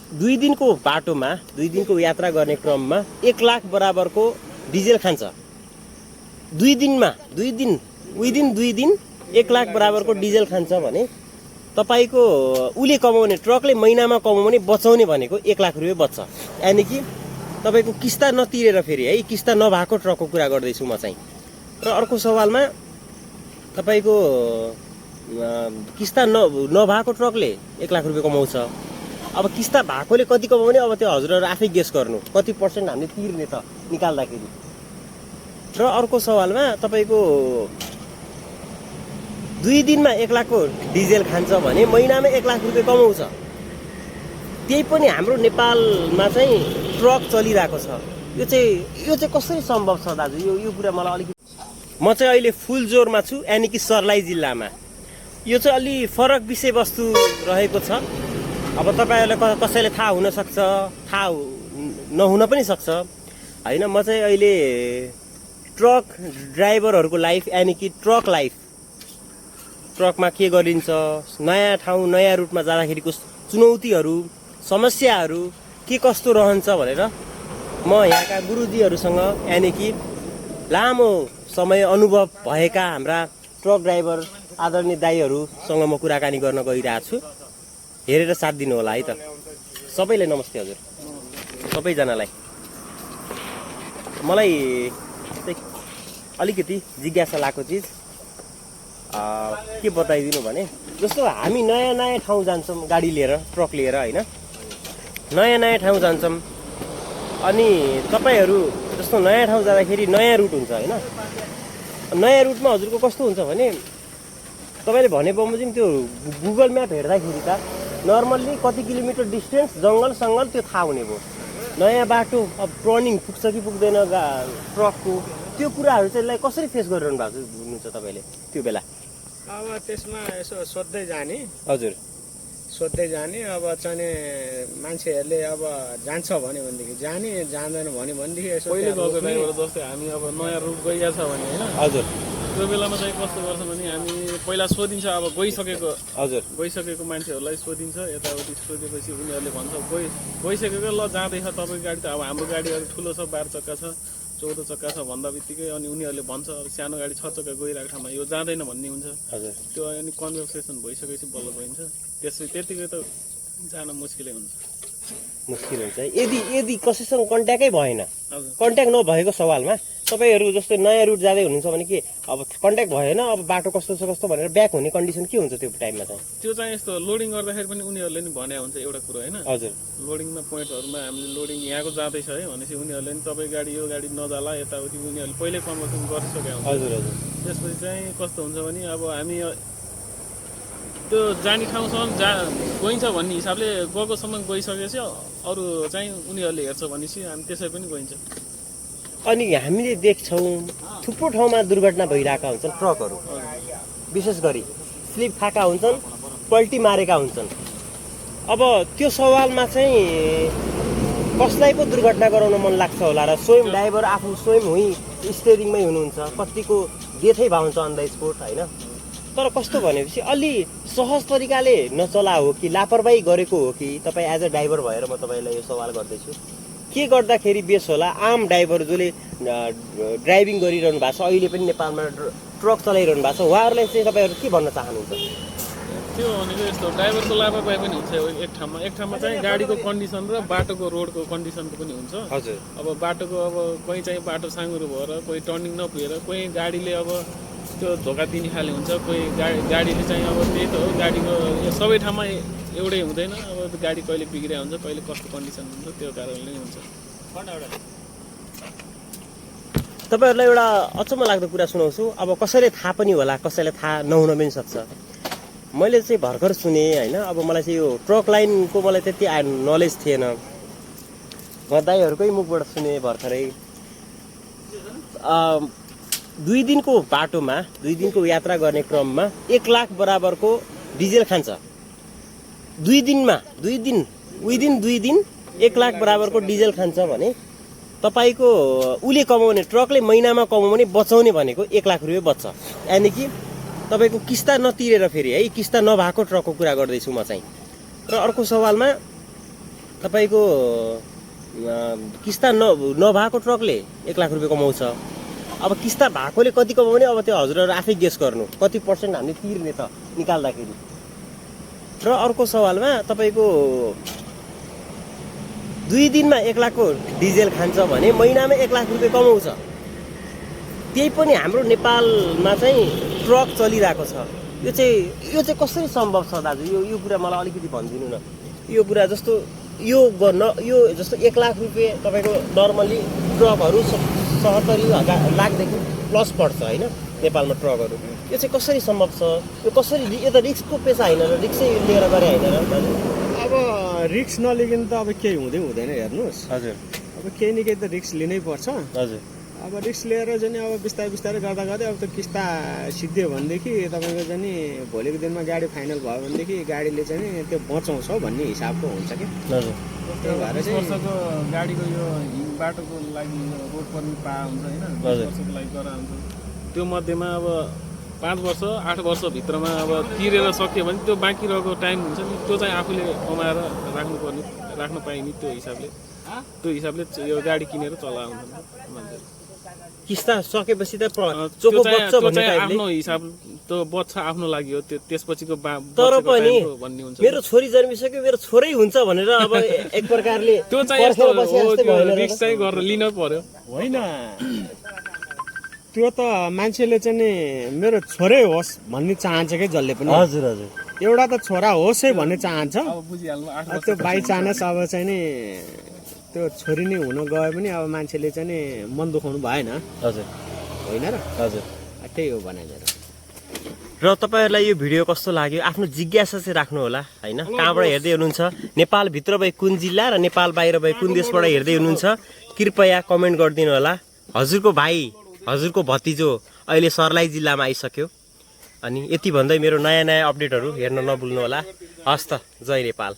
2 दिनको बाटोमा 2 दिनको यात्रा गर्ने क्रममा 1 लाख बराबरको डिजेल खान्छ। 2 दिनमा 2 दिन विदिन 2 दिन 1 लाख बराबरको डिजेल खान्छ भने तपाईको उले कमाउने ट्रकले महिनामा कमाउने बचाउने भनेको 1 लाख रुपैयाँ बच्छ। यानी कि तपाईको किस्ता नतिरेर फेरि है किस्ता नभएको ट्रकको कुरा गर्दैछु म चाहिँ। र अर्को सवालमा तपाईको किस्ता नभएको ट्रकले 1 लाख रुपैयाँ कमाउँछ। अब किस्ता भएकोले कति कमाउने अब त्यो हजुरहरु आफै गेस गर्नु कति पर्सेन्ट हामीले तिर्ने त निकाल्दाखेरि। र अर्को सवालमा तपाईको 2 दिनमा 1 लाखको डिजेल खान्छ भने महिनामा 1 लाख रुपैयाँ कमाउँछ। त्यही पनि हाम्रो नेपालमा चाहिँ ट्रक चलिरहेको छ। यो चाहिँ कसरी सम्भव छ दाजु? यो कुरा मलाई अलिकति म चाहिँ अहिले फुलजोरमा छु यानी कि सर्लाही जिल्लामा। यो चाहिँ अलि फरक विषयवस्तु रहेको छ। अब तपाईहरुलाई कसैले थाहा हुन सक्छ थाहा नहुन पनि सक्छ हैन। म चाहिँ अहिले ट्रक ड्राइभरहरुको लाइफ यानी कि ट्रक लाइफ ट्रकमा के गरिन्छ नयाँ ठाउँ नयाँ रुटमा जाँदाखेरिको चुनौतीहरु समस्याहरु के कस्तो रहन्छ भनेर म यहाँका गुरुजीहरुसँग यानी कि लामो समय अनुभव भएका हाम्रा ट्रक ड्राइभर आदरणीय दाइहरुसँग म कुराकानी गर्न गइरहेको छु। हेरेर साथ दिनु होला है त। सबैलाई नमस्ते हजुर सबैजनालाई। मलाई अलिकति जिज्ञासा लागेको चिज के बताइदिनु भने जस्तो हामी नयाँ नयाँ ठाउँ जान्छौँ गाडी लिएर ट्रक लिएर हैन। नयाँ नयाँ ठाउँ जान्छौँ अनि तपाईहरु जस्तो नयाँ ठाउँ जाँदाखेरि नयाँ रुट हुन्छ हैन। नयाँ रुटमा हजुरको कस्तो हुन्छ भने तपाईले भने बमोजिम त्यो गुगल म्याप हेर्दाखेरि त नर्मल्ली कति किलोमिटर डिस्टेन्स जंगल संगल त्यो थाहा हुने भयो। नयाँ बाटो अब टर्निङ पुग्छ कि पुग्दैन ट्रकको त्यो कुराहरु चाहिँ कसरी फेस गरिरहनु भएको हुनुहुन्छ तपाईले त्यो बेला? अब त्यसमा यसो सोध्दै जाने हजुर सोध्दै जाने। अब चाहिँ मान्छेहरूले अब जान्छ भनेदेखि जाने जाँदैन भनेदेखि यसो पहिले गएको ड्राइभर जस्तै हामी अब नयाँ रुट गइया छ भने हैन हजुर त्यो बेलामा चाहिँ कस्तो गर्छ भने हामी पहिला सोधिन्छ अब गइसकेको हजुर गइसकेको मान्छेहरूलाई सोधिन्छ। यताउति सोधेपछि उनीहरूले भन्छ गइसकेको ल जाँदैछ तपाईँको गाडी त अब हाम्रो गाडीहरू ठुलो छ 12 चक्का छ 14 चक्का छ भन्दा बित्तिकै अनि उनीहरूले भन्छ अब सानो गाडी 6 चक्का गइरहेको ठाउँमा यो जाँदैन भन्ने हुन्छ। हजुर त्यो अनि कन्भर्सेसन भइसकेपछि बल्ल गइन्छ। त्यतिकै त जान मुस्किलै हुन्छ। मुस्किल हुन्छ यदि कसैसँग कन्ट्याक्टै भएन हजुर कन्ट्याक्ट नभएको सवालमा तपाईहरु जस्तो नयाँ रुट जाँदै हुनुहुन्छ भने के अब कन्ट्याक्ट भएन अब बाटो कस्तो छ कस्तो भनेर ब्याक हुने कन्डिसन के हुन्छ त्यो टाइममा चाहिँ? त्यो चाहिँ यस्तो लोडिङ गर्दाखेरि पनि उनीहरूले नि भने हुन्छ एउटा कुरो हैन। हजुर लोडिङमा पोइन्टहरुमा हामीले लोडिङ यहाँको जाँदैछ है भनेपछि उनीहरूले नि तपाईँ गाडी यो गाडी नजाला यताउति उनीहरूले पहिल्यै कन्भर्सेसन गरिसकेका हुन्छ। हजुर हजुर त्यसपछि चाहिँ कस्तो हुन्छ भने अब हामी त्यो जाने ठाउँसम्म गइन्छ भन्ने हिसाबले गएकोसम्म गइसकेपछि अरू चाहिँ उनीहरूले हेर्छ भनेपछि हामी त्यसै पनि गइन्छ। अनि हामीले देख्छौँ थुप्रो ठाउँमा दुर्घटना भइरहेका हुन्छन् ट्रकहरू विशेष गरी स्लिप खाएका हुन्छन् पल्टी मारेका हुन्छन्। अब त्यो सवालमा चाहिँ कसलाई पो दुर्घटना गराउन मन लाग्छ होला र स्वयं ड्राइभर आफू स्वयं हुँ स्टेरिङमै हुनुहुन्छ कतिको डेथै भाउँछ अन द स्पोट हैन। तर कस्तो भनेपछि अलि सहज तरिकाले नचला हो कि लापरवाही गरेको हो कि तपाईँ एज अ ड्राइभर भएर म तपाईँलाई यो सवाल गर्दैछु के गर्दाखेरि बेस होला? आम ड्राइभर जसले ड्राइभिङ गरिरहनु भएको छ अहिले पनि नेपालमा ट्रक चलाइरहनु भएको छ उहाँहरूलाई चाहिँ तपाईँहरू के भन्न चाहनुहुन्छ? त्यो भनेको यस्तो ड्राइभरको लापरवाही पनि हुन्छ एक ठाउँमा चाहिँ गाडीको कन्डिसन र बाटोको रोडको कन्डिसनको पनि हुन्छ। हजुर अब बाटोको अब कोही चाहिँ बाटो साँगुरो भएर कोही टर्निङ नपुगेर कोही गाडीले अब त्यो धोका दिने खाले हुन्छ कोही गाडीले चाहिँ अब त्यही त हो गाडीको सबै ठाउँमा एउटै हुँदैन। अब गाडी कहिले बिग्रिया हुन्छ कहिले कस्तो कन्डिसन हुन्छ त्यो कारणले हुन्छ। तपाईहरुलाई एउटा अचम्म लाग्दो कुरा सुनाउँछु। अब कसैले थाहा पनि होला कसैले थाहा नहुन पनि सक्छ। मैले चाहिँ भर्खर सुने हैन अब मलाई चाहिँ यो ट्रक लाइनको मलाई त्यति नलेज थिएन। म दाइहरुकै मुखबाट सुने भर्खरै 2 दिनको बाटोमा 2 दिनको यात्रा गर्ने क्रममा 1 लाख बराबरको डिजेल खान्छ। 2 दिनमा 2 दिन विदिन 2 दिन 1 लाख बराबरको डिजेल खान्छ भने तपाईको उले कमाउने ट्रकले महिनामा कमाउने बचाउने भनेको 1 लाख रुपैयाँ बच्छ। यानी कि तपाईको किस्ता नतिरेर फेरि है किस्ता नभएको ट्रकको कुरा गर्दैछु म चाहिँ। र अर्को सवालमा तपाईँको किस्ता नभएको ट्रकले 1 लाख रुपियाँ कमाउँछ। अब किस्ता भएकोले कति कमाउने अब त्यो हजुरहरू आफै गेस गर्नु कति पर्सेन्ट हामीले तिर्ने त निकाल्दाखेरि। र अर्को सवालमा तपाईँको 2 दिनमा 1 लाखको डिजेल खान्छ भने महिनामा 1 लाख रुपियाँ कमाउँछ। त्यही पनि हाम्रो नेपालमा चाहिँ ट्रक चलिरहेको छ। यो चाहिँ कसरी सम्भव छ दाजु? यो कुरा मलाई अलिकति भनिदिनु न। यो कुरा जस्तो यो 1 लाख रुपियाँ तपाईँको नर्मली ट्रकहरू 70 लाखदेखि प्लस पर्छ होइन नेपालमा ट्रकहरू। यो चाहिँ कसरी सम्भव छ? यो कसरी? यो त रिस्कको पेसा होइन र रिक्सै लिएर गरे होइन र दाजु? अब रिक्स नलिकन त अब केही हुँदैन हेर्नुहोस्। हजुर अब केही न केही त रिक्स लिनै पर्छ। हजुर अब रिक्स लिएर चाहिँ अब बिस्तारै गर्दा अब त किस्ता सिद्धियो भनेदेखि तपाईँको चाहिँ भोलिको दिनमा गाडी फाइनल भयो भनेदेखि गाडीले चाहिँ त्यो बचाउँछ भन्ने हिसाबको हुन्छ कि। हजुर त्यही भएर 20 चाहिँ वर्षको गाडीको यो बाटोको लागि रोड पर्मिट पा हुन्छ होइन, 20 वर्षको लागि गरा हुन्छ। त्यो मध्येमा अब 5 वर्ष 8 वर्षभित्रमा अब तिरेर सक्यो भने त्यो बाँकी रहेको टाइम हुन्छ नि त्यो चाहिँ आफूले कमाएर राख्नु पाइने त्यो हिसाबले यो गाडी किनेर चलाउँछ मान्छेले। किस्ता सकेपछि त चोखो बच्छ भन्ने टाइपले आफ्नो हिसाब त बच्छ आफ्नो लागि हो, त्यो त्यसपछिको तर पनि भन्ने हुन्छ। मेरो छोरी जन्मिसक्यो मेरो छोरै हुन्छ भनेर अब एक प्रकारले त्यो चाहिँ यस्तो हो, त्यो रिस्क चाहिँ गरेर लिन पर्यो। होइन त्यो त मान्छेले चाहिँ नि मेरो छोरै होस् भन्ने चाहन्छ कि जसले पनि। हजुर हजुर एउटा त छोरा होस् है भन्ने चाहन्छ। अब बुझिहाल्नु 8 वर्ष त्यो बाई चान्स अब चाहिँ नि त्यो छोरी नै हुन गयो पनि अब मान्छेले चाहिँ नि मन दुखाउनु भएन हजुर होइन र? हजुर त्यही हो बनाइदिएर। र तपाईँहरूलाई यो भिडियो कस्तो लाग्यो आफ्नो जिज्ञासा चाहिँ राख्नु होला होइन। कहाँबाट हेर्दै हुनुहुन्छ, नेपालभित्र भए कुन जिल्ला र नेपाल बाहिर भए कुन देशबाट हेर्दै हुनुहुन्छ, कृपया कमेन्ट गरिदिनु होला। हजुरको भाइ हजुरको भतिजो अहिले सर्लाही जिल्लामा आइसक्यो। अनि यति भन्दै मेरो नयाँ अपडेटहरू हेर्न नभुल्नु होला। हस् त, जय नेपाल।